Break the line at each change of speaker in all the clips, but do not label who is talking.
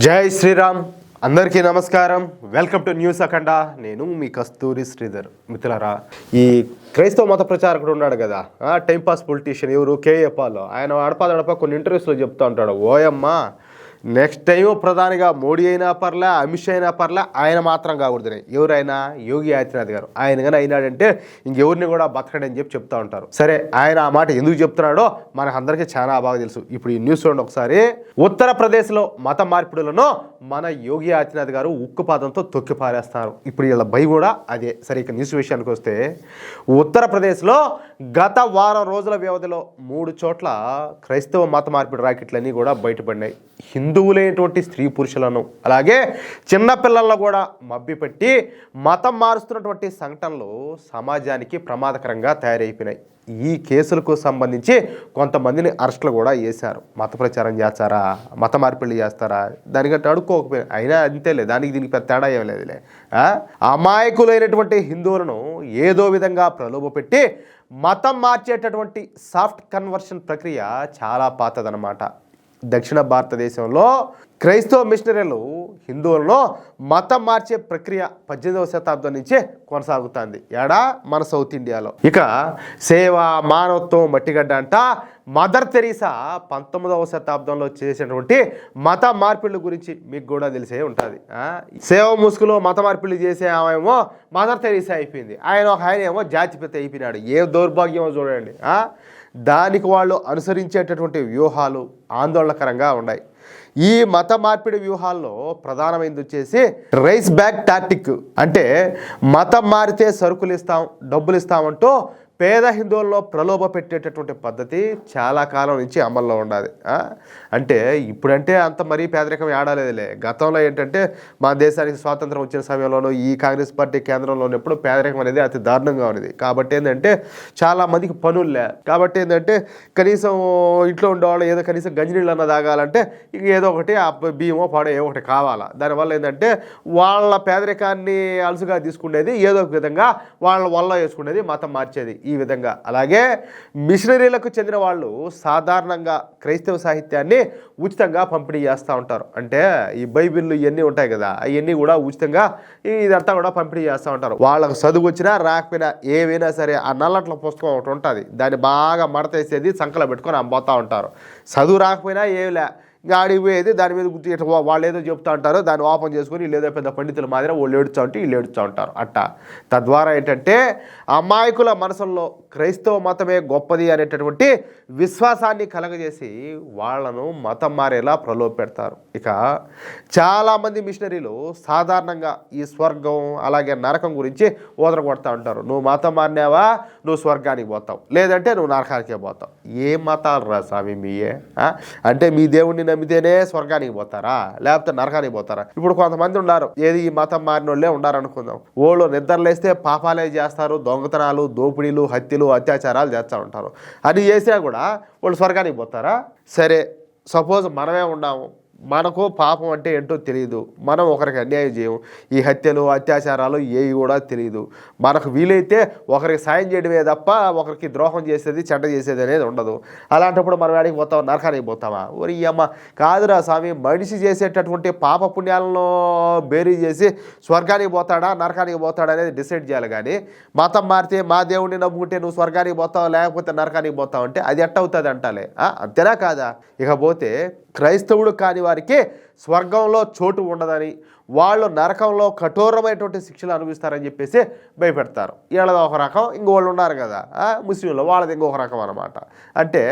జై శ్రీరామ్. అందరికీ నమస్కారం. వెల్కమ్ టు న్యూస్ అఖండ. నేను మీ కస్తూరి శ్రీధర్. మిత్రులారా, ఈ క్రైస్తవ మత ప్రచారకుడు ఉన్నాడు కదా, టైంపాస్ పొలిటీషియన్ ఎవరు, కేఏ పాల్. ఆయన అడపదడప కొన్ని ఇంటర్వ్యూస్లో చెప్తూ ఉంటాడు, ఓయమ్మ నెక్స్ట్ టైం ప్రధానిగా మోడీ అయినా పర్లే, అమిత్ షా అయినా పర్లే, ఆయన మాత్రం కాకూడదని. ఎవరైనా యోగి ఆదిత్యనాథ్ గారు. ఆయన కానీ అయినాడంటే ఇంకెవరిని కూడా బతకడని చెప్తూ ఉంటారు. సరే, ఆయన ఆ మాట ఎందుకు చెప్తున్నాడో మనకు అందరికీ చాలా బాగా తెలుసు. ఇప్పుడు ఈ న్యూస్ చూడండి ఒకసారి. ఉత్తరప్రదేశ్లో మత మార్పిడులను మన యోగి ఆదిత్యనాథ్ గారు ఉక్కుపాదంతో తొక్కి పారేస్తారు. ఇప్పుడు వీళ్ళ భయం కూడా అదే. సరే, ఇక న్యూస్ విషయానికి వస్తే, ఉత్తరప్రదేశ్లో గత వారం రోజుల వ్యవధిలో 3 చోట్ల క్రైస్తవ మత మార్పిడి రాకెట్లన్నీ కూడా బయటపడినాయి. హిందువులైనటువంటి స్త్రీ పురుషులను అలాగే చిన్నపిల్లలను కూడా మభ్యపెట్టి మతం మారుస్తున్నటువంటి సంఘటనలు సమాజానికి ప్రమాదకరంగా తయారైపోయినాయి. ఈ కేసులకు సంబంధించి కొంతమందిని అరెస్టులు కూడా చేశారు. మత ప్రచారం చేస్తారా, మత మార్పిడి చేస్తారా, దానికంటే అడుక్కోకపోయినా అయినా అంతేలే, దానికి దీనికి పెద్ద తేడా ఏం లేదులే. అమాయకులైనటువంటి హిందువులను ఏదో విధంగా ప్రలోభపెట్టి మతం మార్చేటటువంటి సాఫ్ట్ కన్వర్షన్ ప్రక్రియ చాలా పాతదనమాట. దక్షిణ భారతదేశంలో క్రైస్తవ మిషనరీలు హిందువులను మతం మార్చే ప్రక్రియ 18వ శతాబ్దం నుంచే కొనసాగుతుంది. మన సౌత్ ఇండియాలో. ఇక సేవ, మానవత్వం, మట్టిగడ్డ అంట మదర్ తెరీసా 19వ శతాబ్దంలో చేసినటువంటి మత మార్పిళ్ళ గురించి మీకు కూడా తెలిసే ఉంటుంది. సేవ ముసుగులో మత మార్పిళ్ళు చేసే ఆమెమో మదర్ తెరీసా అయిపోయింది. ఆయన ఏమో జాతిపిత అయిపోయినాడు. ఏ దౌర్భాగ్యమో చూడండి. దానికి వాళ్ళు అనుసరించేటటువంటి వ్యూహాలు ఆందోళనకరంగా ఉన్నాయి. ఈ మత మార్పిడి వ్యూహాల్లో ప్రధానమైనది వచ్చేసి రైస్ బ్యాక్ టాక్టిక్. అంటే మతం మారితే సరుకులు ఇస్తాం, డబ్బులు ఇస్తామంటూ పేద హిందువుల్లో ప్రలోభ పెట్టేటటువంటి పద్ధతి చాలా కాలం నుంచి అమల్లో ఉండాలి. అంటే ఇప్పుడంటే అంత మరీ పేదరికం ఏడాలేదులే. గతంలో ఏంటంటే మన దేశానికి స్వాతంత్రం వచ్చిన సమయంలోనూ ఈ కాంగ్రెస్ పార్టీ కేంద్రంలో ఉన్నప్పుడు పేదరికం అనేది అతి దారుణంగా ఉన్నది. కాబట్టి ఏంటంటే చాలామందికి పనులే. కాబట్టి ఏంటంటే కనీసం ఇంట్లో ఉండేవాళ్ళు ఏదో కనీసం గంజినీళ్ళు అన్న తాగాలంటే ఇక ఏదో ఒకటి బియ్యమో పాడో ఏదో ఒకటి కావాలా. దానివల్ల ఏంటంటే వాళ్ళ పేదరికాన్ని అలుసుగా తీసుకునేది, ఏదో ఒక విధంగా వాళ్ళ వల్ల వేసుకునేది, మతం మార్చేది ఈ విధంగా. అలాగే మిషనరీలకు చెందిన వాళ్ళు సాధారణంగా క్రైస్తవ సాహిత్యాన్ని ఉచితంగా పంపిణీ చేస్తూ ఉంటారు. అంటే ఈ బైబిళ్ళు ఇవన్నీ ఉంటాయి కదా, అవన్నీ కూడా ఉచితంగా ఇదంతా కూడా పంపిణీ చేస్తూ ఉంటారు. వాళ్ళకు చదువు వచ్చినా రాకపోయినా ఏవైనా సరే ఆ నల్లట్ల పుస్తకం ఒకటి ఉంటుంది, దాన్ని బాగా మడతేసేది సంకలో పెట్టుకొని అమ్ముతూ ఉంటారు. చదువు రాకపోయినా ఏమిలే, గాడికి పోయేది దాని మీద గుర్తు వాళ్ళు ఏదో చెప్తూ ఉంటారు, దాన్ని ఓపెన్ చేసుకొని వీళ్ళు ఏదో పెద్ద పండితుల మాదిరి వాళ్ళు ఏడుస్తూ ఉంటే వీళ్ళు ఏడుస్తూ ఉంటారు. అట్టా తద్వారా ఏంటంటే అమాయకుల మనసుల్లో క్రైస్తవ మతమే గొప్పది అనేటటువంటి విశ్వాసాన్ని కలగజేసి వాళ్లను మతం మారేలా ప్రలోభ పెడతారు. ఇక చాలామంది మిషనరీలు సాధారణంగా ఈ స్వర్గం అలాగే నరకం గురించి ఊదరగొడతా ఉంటారు. నువ్వు మతం మారినావా నువ్వు స్వర్గానికి పోతావు, లేదంటే నువ్వు నరకానికే పోతావు. ఏ మతాలు రా స్వామి మీయే? అంటే మీ దేవుణ్ణి నమ్మితేనే స్వర్గానికి పోతారా, లేకపోతే నరకానికి పోతారా? ఇప్పుడు కొంతమంది ఉన్నారు, ఏది ఈ మతం మారిన వాళ్ళే ఉన్నారు అనుకుందాం. వాళ్ళు నిద్రలేస్తే పాపాలే చేస్తారు, దొంగతనాలు, దోపిడీలు, హత్యలు, అత్యాచారాలు చేస్తూ ఉంటారు. అది చేసినా కూడా వాళ్ళు స్వర్గానికి పోతారా? సరే, సపోజ్ మనమే ఉన్నాము, మనకు పాపం అంటే ఏంటో తెలియదు, మనం ఒకరికి అన్యాయం చేయము, ఈ హత్యలు అత్యాచారాలు ఏవి కూడా తెలియదు, మనకు వీలైతే ఒకరికి సాయం చేయడమే తప్ప ఒకరికి ద్రోహం చేసేది చెడ్డ చేసేది అనేది ఉండదు. అలాంటప్పుడు మనం వాడికి పోతాం, నరకానికి పోతామా? ఒరి అమ్మ కాదురా స్వామి, మనిషి చేసేటటువంటి పాప పుణ్యాలను బేరీ చేసి స్వర్గానికి పోతాడా నరకానికి పోతాడా అనేది డిసైడ్ చేయాలి. కానీ మతం మారితే మా దేవుడిని నమ్ముకుంటే నువ్వు స్వర్గానికి పోతావు లేకపోతే నరకానికి పోతావు అంటే అది ఎట్టవుతుంది అంటాలే? అంతేనా కాదా? ఇకపోతే క్రైస్తవుడు కాని వారికి స్వర్గంలో చోటు ఉండదని, వాళ్ళు నరకంలో కఠోరమైనటువంటి శిక్షలు అనుభవిస్తారని చెప్పేసి భయపెడతారు. వీళ్ళది ఒక రకం, ఇంకోళ్ళు ఉన్నారు కదా ముస్లింలు, వాళ్ళది ఇంకొక రకం అనమాట. అంటే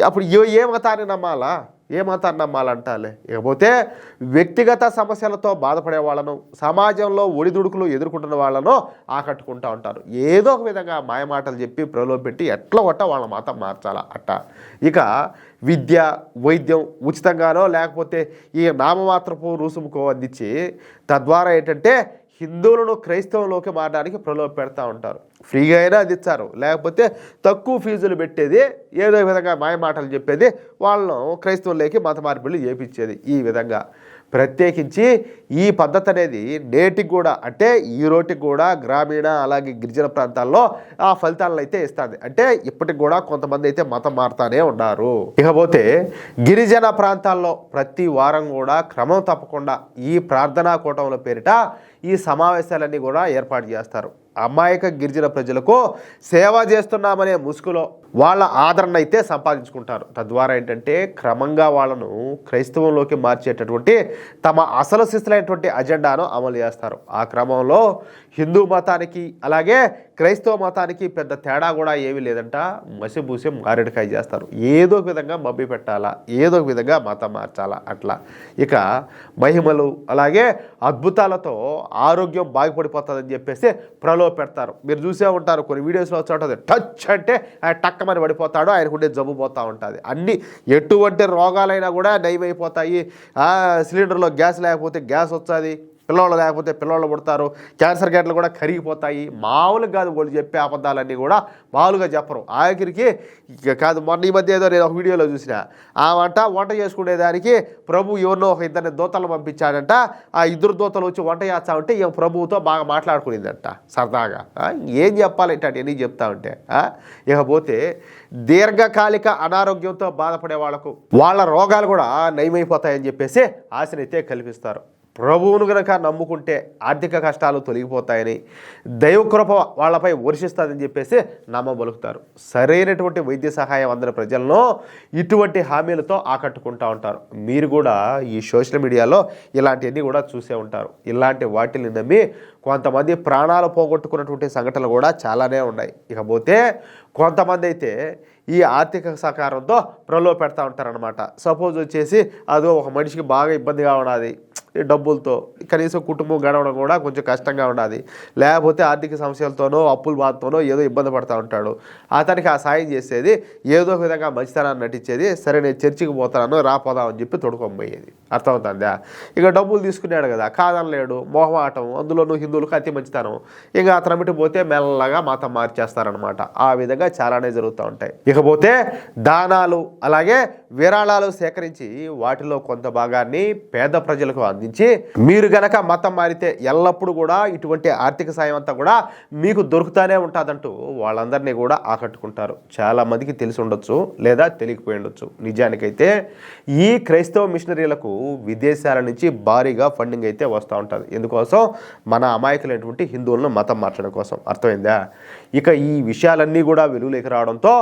అప్పుడు ఏ మతాన్ని నమ్మాలా, ఏ మతాన్ని నమ్మాలంటాలే? ఇకపోతే వ్యక్తిగత సమస్యలతో బాధపడే వాళ్ళను, సమాజంలో ఒడిదుడుకులు ఎదుర్కొంటున్న వాళ్ళను ఆకట్టుకుంటూ ఉంటారు. ఏదో ఒక విధంగా మాయమాటలు చెప్పి ప్రలోభ పెట్టి ఎట్లా కొట్ట వాళ్ళ మతం మార్చాలా అట్ట. ఇక విద్య, వైద్యం ఉచితంగానో లేకపోతే ఈ నామమాత్రపు రుసుముకో అందించి తద్వారా ఏంటంటే హిందువులను క్రైస్తవంలోకి మారడానికి ప్రలోభ పెడతా ఉంటారు. ఫ్రీగా అయినా అందిస్తారు, లేకపోతే తక్కువ ఫీజులు పెట్టేది, ఏదో విధంగా మాయమాటలు చెప్పేది, వాళ్ళను క్రైస్తవుల్లోకి మత మార్పిళ్ళు చేపించేది. ఈ విధంగా ప్రత్యేకించి ఈ పద్ధతి అనేది నేటికి కూడా అంటే ఈ రోటికి కూడా గ్రామీణ అలాగే గిరిజన ప్రాంతాల్లో ఆ ఫలితాలను అయితే ఇస్తుంది. అంటే ఇప్పటికి కూడా కొంతమంది అయితే మతం మారుతానే ఉన్నారు. ఇకపోతే గిరిజన ప్రాంతాల్లో ప్రతి వారం కూడా క్రమం తప్పకుండా ఈ ప్రార్థనా కూటముల పేరిట ఈ సమావేశాలన్నీ కూడా ఏర్పాటు చేస్తారు. అమాయక గిరిజన ప్రజలకు సేవ చేస్తున్నామనే ముసుగులో వాళ్ళ ఆదరణ అయితే సంపాదించుకుంటారు. తద్వారా ఏంటంటే క్రమంగా వాళ్ళను క్రైస్తవంలోకి మార్చేటటువంటి తమ అసలు శిస్తులైనటువంటి అజెండాను అమలు చేస్తారు. ఆ క్రమంలో హిందూ మతానికి అలాగే క్రైస్తవ మతానికి పెద్ద తేడా కూడా ఏమీ లేదంట. మసిబూసి మారేడుకాయ చేస్తారు. ఏదో ఒక విధంగా మబ్బి పెట్టాలా, ఏదో ఒక విధంగా మతం మార్చాలా అట్లా. ఇక మహిమలు అలాగే అద్భుతాలతో ఆరోగ్యం బాగుపడిపోతుందని చెప్పేసి పెడతారు. మీరు చూసే ఉంటారు కొన్ని వీడియోస్లో వచ్చి ఉంటుంది, టచ్ అంటే టక్కమని పడిపోతాడు, ఆయనకు ఉండే జబ్బు పోతూ ఉంటుంది. అన్ని ఎటువంటి రోగాలైనా కూడా నయమైపోతాయి. సిలిండర్లో గ్యాస్ లేకపోతే గ్యాస్ వస్తుంది, పిల్లలు లేకపోతే పిల్లలు పుడతారు, క్యాన్సర్ గేట్లు కూడా కరిగిపోతాయి. మామూలుగా కాదు వాళ్ళు చెప్పే అబద్ధాలన్నీ కూడా మామూలుగా చెప్పరు. ఆఖరికి కాదు, మొన్న ఈ మధ్య ఏదో నేను ఒక వీడియోలో చూసిన వంట చేసుకునేదానికి ప్రభు ఎవరినో ఒక ఇద్దరిని దూతలు పంపించాడంట. ఆ ఇద్దరు దూతలు వచ్చి వంట చేస్తా ఉంటే ఈమె ప్రభువుతో బాగా మాట్లాడుకునేదంట సరదాగా. ఏం చెప్పాలంటే అన్నీ చెప్తా ఉంటే. ఇకపోతే దీర్ఘకాలిక అనారోగ్యంతో బాధపడే వాళ్లకు వాళ్ళ రోగాలు కూడా నయమైపోతాయని చెప్పేసి ఆశనైతే కల్పిస్తారు. ప్రభువును గనక నమ్ముకుంటే ఆర్థిక కష్టాలు తొలగిపోతాయని, దైవకృప వాళ్ళపై వర్షిస్తుందని చెప్పేసి నమ్మబలుకుతారు. సరైనటువంటి వైద్య సహాయం అందిన ప్రజలను ఇటువంటి హామీలతో ఆకట్టుకుంటూ ఉంటారు. మీరు కూడా ఈ సోషల్ మీడియాలో ఇలాంటివన్నీ కూడా చూసే ఉంటారు. ఇలాంటి వాటిని నమ్మి కొంతమంది ప్రాణాలు పోగొట్టుకున్నటువంటి సంఘటనలు కూడా చాలానే ఉన్నాయి. ఇకపోతే కొంతమంది అయితే ఈ ఆర్థిక సహకారంతో ప్రలోభ పెడతా ఉంటారనమాట. సపోజ్ వచ్చేసి అదో ఒక మనిషికి బాగా ఇబ్బందిగా ఉన్నది, డబ్బులతో కనీసం కుటుంబం గడవడం కూడా కొంచెం కష్టంగా ఉండాలి, లేకపోతే ఆర్థిక సమస్యలతోనో అప్పుల బాధతోనో ఏదో ఇబ్బంది పడుతూ ఉంటాడు. అతనికి ఆ సాయం చేసేది ఏదో ఒక విధంగా మంచితనాన్ని నటించేది. సరే నేను చర్చికి పోతాను రాపోదాం అని చెప్పి తొడుకొనిపోయేది. అర్థమవుతుందా? ఇక డబ్బులు తీసుకున్నాడు కదా, కాదనలేడు, మోహమాటం, అందులోనూ హిందువులకు అతి మంచితనం, ఇక అతను పోతే మెల్లగా మతం మార్చేస్తారనమాట. ఆ విధంగా చాలానే జరుగుతూ ఉంటాయి. ఇకపోతే దానాలు అలాగే విరాళాలు సేకరించి వాటిలో కొంత భాగాన్ని పేద ప్రజలకు అందించి మీరు గనక మతం మారితే ఎల్లప్పుడూ కూడా ఇటువంటి ఆర్థిక సాయం అంతా కూడా మీకు దొరుకుతానే ఉంటుందంటూ వాళ్ళందరినీ కూడా ఆకట్టుకుంటారు. చాలా మందికి తెలిసి ఉండొచ్చు లేదా తెలియకపోయి ఉండొచ్చు. నిజానికైతే ఈ క్రైస్తవ మిషనరీలకు విదేశాల నుంచి భారీగా ఫండింగ్ అయితే వస్తూ ఉంటుంది. ఎందుకోసం? మన అమాయకులైనటువంటి హిందువులను మతం మార్చడం కోసం. అర్థమైందా? ఇక ఈ విషయాలన్నీ కూడా వెలుగులోకి రావడంతో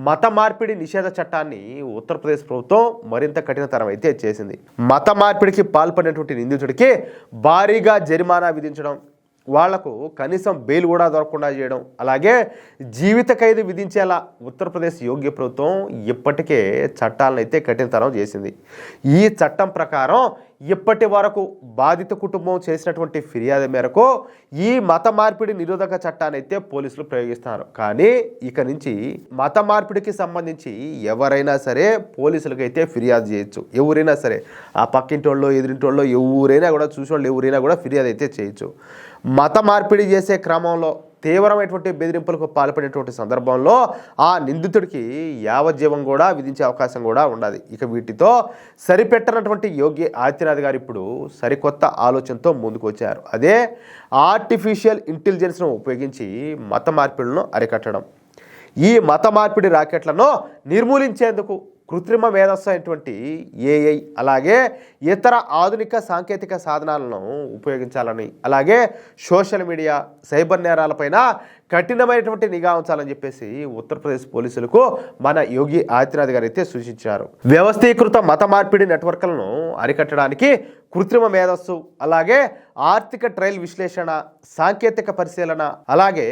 మత మార్పిడి నిషేధ చట్టాన్ని ఉత్తరప్రదేశ్ ప్రభుత్వం మరింత కఠినతరం అయితే చేసింది. మత మార్పిడికి పాల్పడినటువంటి నిందితుడికి భారీగా జరిమానా విధించడం, వాళ్లకు కనీసం బెయిల్ కూడా దొరకకుండా చేయడం, అలాగే జీవిత ఖైదు విధించేలా ఉత్తరప్రదేశ్ యోగ్య ప్రభుత్వం ఇప్పటికే చట్టాలను అయితే కఠినతరం చేసింది. ఈ చట్టం ప్రకారం ఇప్పటి వరకు బాధిత కుటుంబం చేసినటువంటి ఫిర్యాదు మేరకు ఈ మత మార్పిడి నిరోధక చట్టాన్ని అయితే పోలీసులు ప్రయోగిస్తున్నారు. కానీ ఇక నుంచి మత మార్పిడికి సంబంధించి ఎవరైనా సరే పోలీసులకు అయితే ఫిర్యాదు చేయొచ్చు. ఎవరైనా సరే, ఆ పక్కింటోళ్ళు ఎదురింటోళ్ళు ఎవరైనా కూడా చూసేవాళ్ళు ఎవరైనా కూడా ఫిర్యాదు అయితే చేయొచ్చు. మత మార్పిడి చేసే క్రమంలో తీవ్రమైనటువంటి బెదిరింపులకు పాల్పడేటువంటి సందర్భంలో ఆ నిందితుడికి యావజ్జీవం కూడా విధించే అవకాశం కూడా ఉండదు. ఇక వీటితో సరిపెట్టనటువంటి యోగి ఆదిత్యనాథ్ గారు ఇప్పుడు సరికొత్త ఆలోచనతో ముందుకు వచ్చారు. అదే ఆర్టిఫిషియల్ ఇంటెలిజెన్స్ను ఉపయోగించి మత మార్పిడులను అరికట్టడం. ఈ మత మార్పిడి రాకెట్లను నిర్మూలించేందుకు కృత్రిమ మేధస్సు అయినటువంటి ఏఐ అలాగే ఇతర ఆధునిక సాంకేతిక సాధనాలను ఉపయోగించాలని, అలాగే సోషల్ మీడియా సైబర్ నేరాలపైన కఠినమైనటువంటి నిఘా ఉంచాలని చెప్పేసి ఉత్తరప్రదేశ్ పోలీసులకు మన యోగి ఆదిత్యనాథ్ గారు అయితే సూచించారు. వ్యవస్థీకృత మత మార్పిడి నెట్వర్క్లను అరికట్టడానికి కృత్రిమ మేధస్సు అలాగే ఆర్థిక ట్రయల్ విశ్లేషణ, సాంకేతిక పరిశీలన అలాగే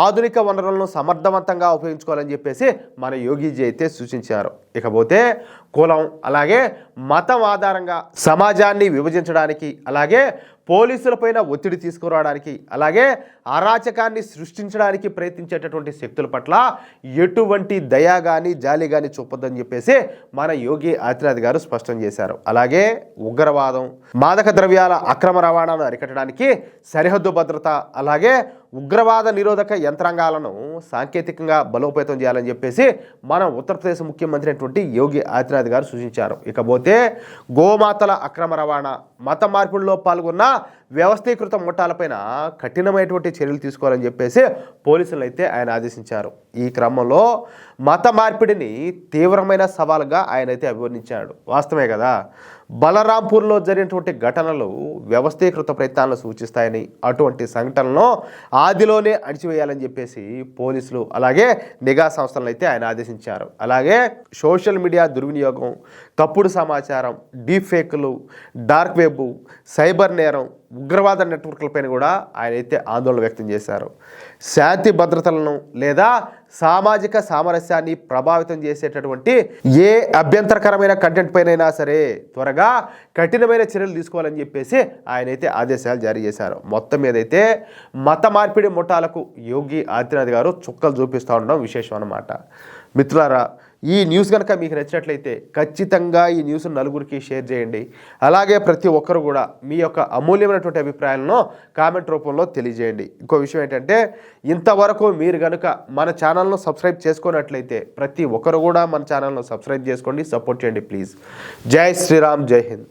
ఆధునిక వనరులను సమర్థవంతంగా ఉపయోగించుకోవాలని చెప్పేసి మన యోగిజీ అయితే సూచించారు. ఇకపోతే కులం అలాగే మతం ఆధారంగా సమాజాన్ని విభజించడానికి, అలాగే పోలీసులపైన ఒత్తిడి తీసుకురావడానికి, అలాగే అరాచకాన్ని సృష్టించడానికి ప్రయత్నించేటటువంటి శక్తుల పట్ల ఎటువంటి దయ కానీ జాలి కానీ చూపొద్దని చెప్పేసి మన యోగి ఆదిత్యనాథ్ గారు స్పష్టం చేశారు. అలాగే ఉగ్రవాదం, మాదక ద్రవ్యాల అక్రమ రవాణాను అరికట్టడానికి సరిహద్దు భద్రత, అలాగే ఉగ్రవాద నిరోధక యంత్రాంగాలను సాంకేతికంగా బలోపేతం చేయాలని చెప్పేసి మన ఉత్తరప్రదేశ్ ముఖ్యమంత్రి అయినటువంటి యోగి ఆదిత్యనాథ్ గారు సూచించారు. ఇకపోతే గోమాతల అక్రమ రవాణా, మత మార్పిడిలో పాల్గొన్న వ్యవస్థీకృత ముఠాలపైన కఠినమైనటువంటి చర్యలు తీసుకోవాలని చెప్పేసి పోలీసులు అయితే ఆయన ఆదేశించారు. ఈ క్రమంలో మత మార్పిడిని తీవ్రమైన సవాలుగా ఆయన అయితే అభివర్ణించాడు. వాస్తవమే కదా, బలరాంపూర్లో జరిగినటువంటి ఘటనలు వ్యవస్థీకృత ప్రయత్నాలను సూచిస్తాయని, అటువంటి సంఘటనలను ఆదిలోనే అణిచివేయాలని చెప్పేసి పోలీసులు అలాగే నిఘా సంస్థలను అయితే ఆయన ఆదేశించారు. అలాగే సోషల్ మీడియా దుర్వినియోగం, తప్పుడు సమాచారం, డీప్ ఫేక్లు, డార్క్ వెబ్, సైబర్ నేరం, ఉగ్రవాద నెట్వర్క్లపైన కూడా ఆయన అయితే ఆందోళన వ్యక్తం చేశారు. శాంతి భద్రతలను లేదా సామాజిక సామరస్యాన్ని ప్రభావితం చేసేటటువంటి ఏ అభ్యంతరకరమైన కంటెంట్ పైనైనా సరే త్వరగా కఠినమైన చర్యలు తీసుకోవాలని చెప్పేసి ఆయన అయితే ఆదేశాలు జారీ చేశారు. మొత్తం మీదైతే మత మార్పిడి ముఠాలకు యోగి ఆదిత్యనాథ్ గారు చుక్కలు చూపిస్తూ ఉండడం విశేషం అన్నమాట. మిత్రులారా, ఈ న్యూస్ కనుక మీకు నచ్చినట్లయితే ఖచ్చితంగా ఈ న్యూస్ నలుగురికి షేర్ చేయండి. అలాగే ప్రతి ఒక్కరు కూడా మీ యొక్క అమూల్యమైనటువంటి అభిప్రాయాలను కామెంట్ రూపంలో తెలియజేయండి. ఇంకో విషయం ఏంటంటే, ఇంతవరకు మీరు కనుక మన ఛానల్ను సబ్స్క్రైబ్ చేసుకున్నట్లయితే ప్రతి ఒక్కరు కూడా మన ఛానల్ను సబ్స్క్రైబ్ చేసుకోండి, సపోర్ట్ చేయండి ప్లీజ్. జై శ్రీరామ్, జై హింద్.